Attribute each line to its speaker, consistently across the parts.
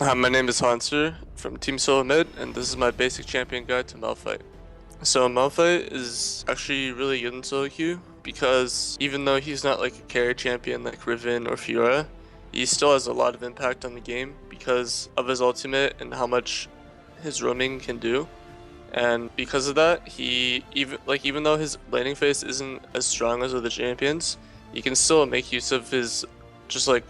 Speaker 1: Hi, my name is Hauntzer from Team Solo Mid, and this is my basic champion guide to Malphite. So Malphite is actually really good in solo queue because even though he's not like a carry champion like Riven or Fiora, he still has a lot of impact on the game because of his ultimate and how much his roaming can do. And because of that, he even though his laning phase isn't as strong as other champions, he can still make use of his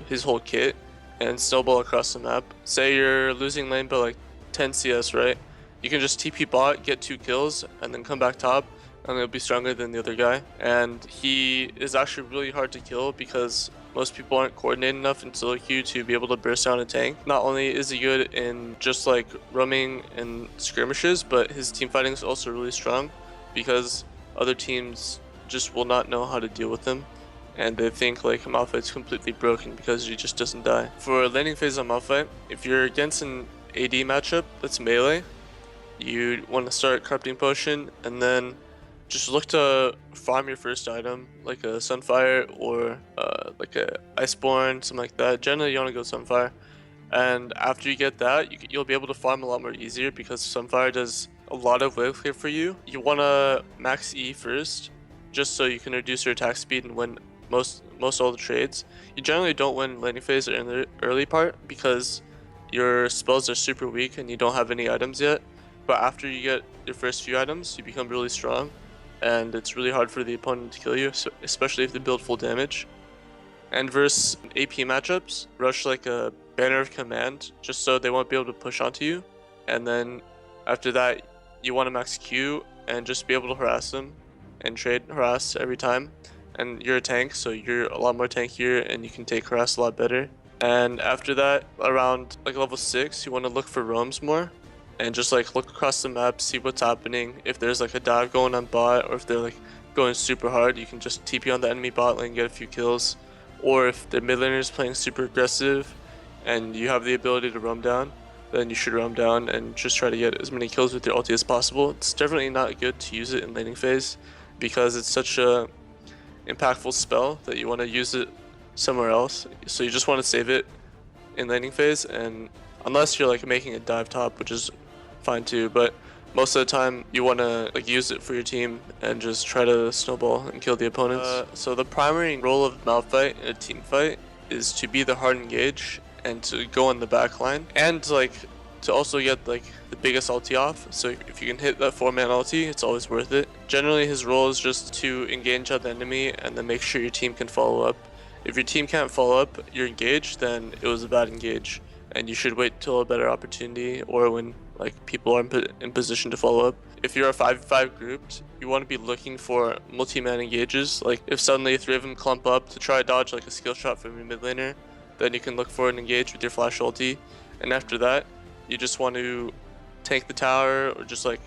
Speaker 1: his whole kit and snowball across the map. Say you're losing lane by like 10 CS, right? You can just TP bot, get 2 kills, and then come back top, and he'll be stronger than the other guy. And he is actually really hard to kill because most people aren't coordinated enough in solo queue to be able to burst down a tank. Not only is he good in just like roaming and skirmishes, but his team fighting is also really strong because other teams just will not know how to deal with him. And they think like Malphite's completely broken because he just doesn't die. For laning phase on Malphite, if you're against an AD matchup that's melee, you want to start Corrupting Potion and then just look to farm your first item, like a Sunfire or like a Iceborne, something like that. Generally, you want to go Sunfire. And after you get that, you'll be able to farm a lot more easier because Sunfire does a lot of wave clear for you. You want to max E first, just so you can reduce your attack speed and win most all the trades. You generally don't win laning phase or in the early part because your spells are super weak and you don't have any items yet. But after you get your first few items, you become really strong, and it's really hard for the opponent to kill you, so especially if they build full damage. And versus AP matchups, rush like a Banner of Command, just so they won't be able to push onto you. And then after that, you want to max Q and just be able to harass them and trade harass every time. And you're a tank, so you're a lot more tankier and you can take harass a lot better. And after that, around like level 6, you want to look for roams more and just like look across the map, see what's happening. If there's like a dive going on bot, or if they're like going super hard, you can just TP on the enemy bot lane, get a few kills. Or if the mid laner is playing super aggressive and you have the ability to roam down, then you should roam down and just try to get as many kills with your ulti as possible. It's definitely not good to use it in laning phase because it's such a impactful spell that you want to use it somewhere else. So you just want to save it in laning phase, and unless you're like making a dive top, which is fine too, but most of the time you want to like use it for your team and just try to snowball and kill the opponents. So the primary role of Malphite in a team fight is to be the hard engage and to go on the back line and like to also get like the biggest ulti off. So if you can hit that 4-man ulti, it's always worth it. Generally his role is just to engage on the enemy and then make sure your team can follow up. If your team can't follow up your engage, then it was a bad engage and you should wait till a better opportunity or when like people are in position to follow up. If you're a 5v5 grouped, you want to be looking for multi-man engages. Like if suddenly 3 of them clump up to try to dodge like a skill shot from your mid laner, then you can look for an engage with your flash ulti. And after that, you just want to tank the tower or just like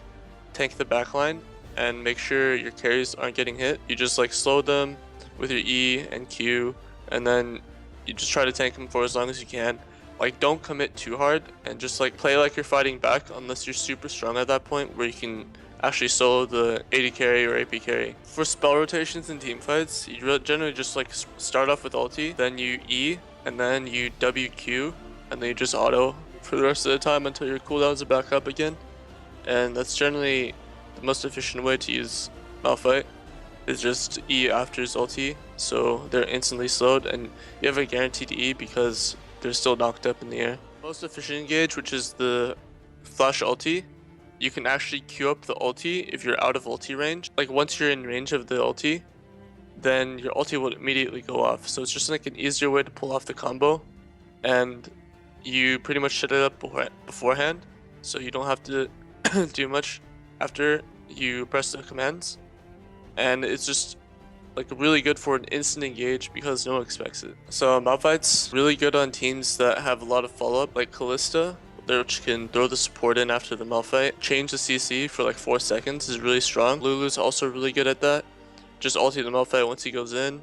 Speaker 1: tank the backline and make sure your carries aren't getting hit. You just like slow them with your E and Q, and then you just try to tank them for as long as you can. Like don't commit too hard and just like play like you're fighting back unless you're super strong at that point where you can actually solo the AD carry or AP carry. For spell rotations in team fights, you generally just like start off with ulti, then you E, and then you WQ, and then you just auto for the rest of the time until your cooldowns are back up again. And that's generally the most efficient way to use Malphite, is just E after his ulti, so they're instantly slowed and you have a guaranteed E because they're still knocked up in the air. Most efficient engage, which is the flash ulti, you can actually queue up the ulti if you're out of ulti range. Like once you're in range of the ulti, then your ulti will immediately go off. So it's just like an easier way to pull off the combo, and you pretty much set it up beforehand, so you don't have to do much after you press the commands. And it's just like really good for an instant engage because no one expects it. So Malphite's really good on teams that have a lot of follow-up, like Kalista, which can throw the support in after the Malphite. Change the CC for like 4 seconds is really strong. Lulu's also really good at that. Just ulti the Malphite once he goes in.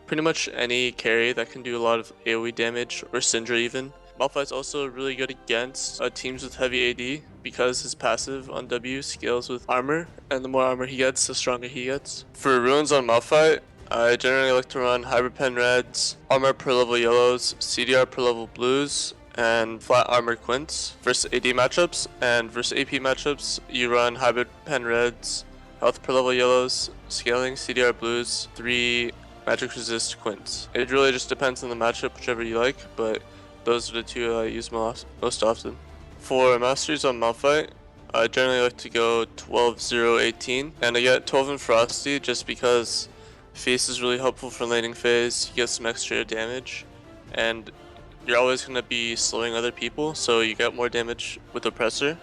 Speaker 1: Pretty much any carry that can do a lot of AoE damage, or Syndra even. Malphite's also really good against teams with heavy AD because his passive on W scales with armor, and the more armor he gets, the stronger he gets. For runes on Malphite, I generally like to run Hybrid Pen Reds, Armor per level Yellows, CDR per level Blues, and flat armor quints. Versus AD matchups and versus AP matchups, you run hybrid pen reds, health per level yellows, scaling CDR blues, 3 magic resist quints. It really just depends on the matchup, whichever you like, but those are the two I use most often. For masteries on Malphite, I generally like to go 12, 0, 18, and I get 12 and Frosty just because Feast is really helpful for laning phase. You get some extra damage, and you're always going to be slowing other people, so you get more damage with Oppressor.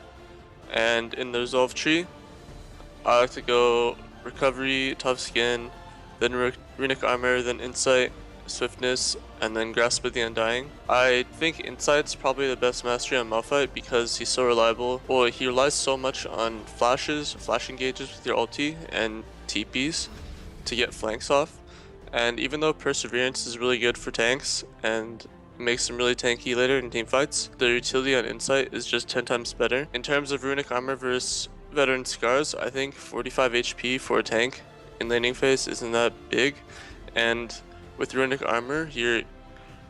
Speaker 1: And in the Resolve tree, I like to go Recovery, Tough Skin, then Runic Armor, then Insight, Swiftness, and then Grasp of the Undying. I think Insight's probably the best mastery on Malphite because he's so reliable. Well, he relies so much on flashes, flash engages with your ulti, and TPs to get flanks off. And even though Perseverance is really good for tanks and makes them really tanky later in team fights, the utility on Insight is just 10 times better. In terms of Runic Armor versus Veteran Scars, I think 45 HP for a tank in laning phase isn't that big, and with Runic Armor, your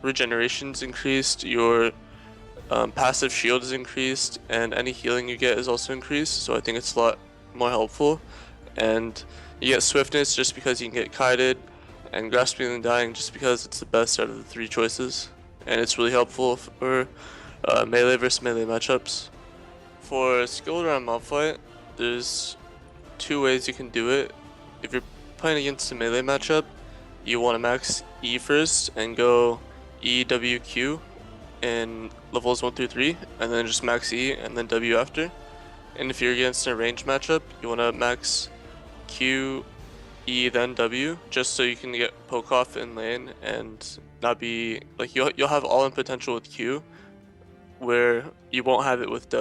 Speaker 1: regeneration's increased, your passive shield is increased, and any healing you get is also increased, so I think it's a lot more helpful. And you get Swiftness just because you can get kited, and Grasping and Dying just because it's the best out of the 3 choices, and it's really helpful for melee versus melee matchups. For skill around Malphite, there's 2 ways you can do it. If you're playing against a melee matchup, you want to max E first and go E, W, Q in levels 1 through 3, and then just max E and then W after. And if you're against a range matchup, you want to max Q, E, then W, just so you can get poke off in lane and not be like you'll have all in potential with Q, where you won't have it with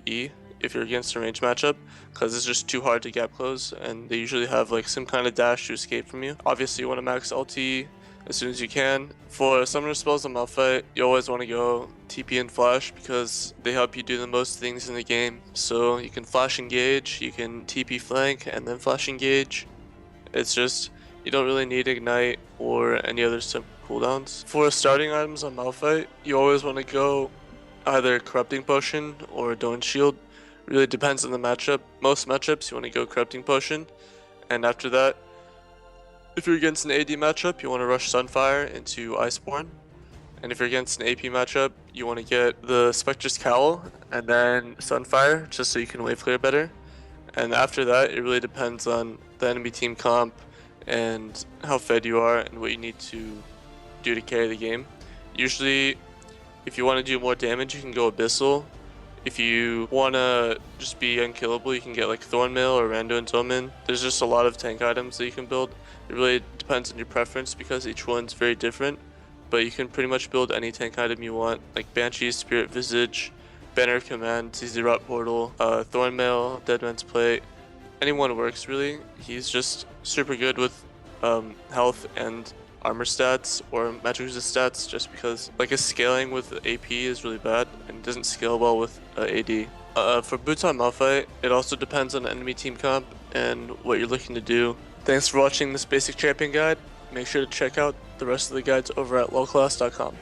Speaker 1: E if you're against a range matchup, because it's just too hard to gap close, and they usually have like some kind of dash to escape from you. Obviously, you want to max LT as soon as you can. For summoner spells on Malphite, you always want to go TP and Flash because they help you do the most things in the game. So you can Flash Engage, you can TP flank, and then Flash Engage. It's just, you don't really need Ignite or any other simple cooldowns. For starting items on Malphite, you always want to go either Corrupting Potion or Dawn Shield. Really depends on the matchup. Most matchups you want to go Corrupting Potion, and after that, if you're against an AD matchup, you want to rush Sunfire into Iceborne, and if you're against an AP matchup, you want to get the Spectre's Cowl and then Sunfire, just so you can wave clear better. And after that, it really depends on the enemy team comp and how fed you are and what you need to do to carry the game. Usually, if you want to do more damage, you can go Abyssal. If you want to just be unkillable, you can get like Thornmail or Rando and Zomin. There's just a lot of tank items that you can build. It really depends on your preference because each one's very different, but you can pretty much build any tank item you want, like Banshee, Spirit Visage, Banner of Command, CZ Rot Portal, Thornmail, Deadman's Plate. Anyone works really. He's just super good with health and armor stats or magic resist stats, just because like his scaling with AP is really bad and doesn't scale well with AD. For boots on Malphite, it also depends on the enemy team comp and what you're looking to do. Thanks for watching this basic champion guide. Make sure to check out the rest of the guides over at lowclass.com.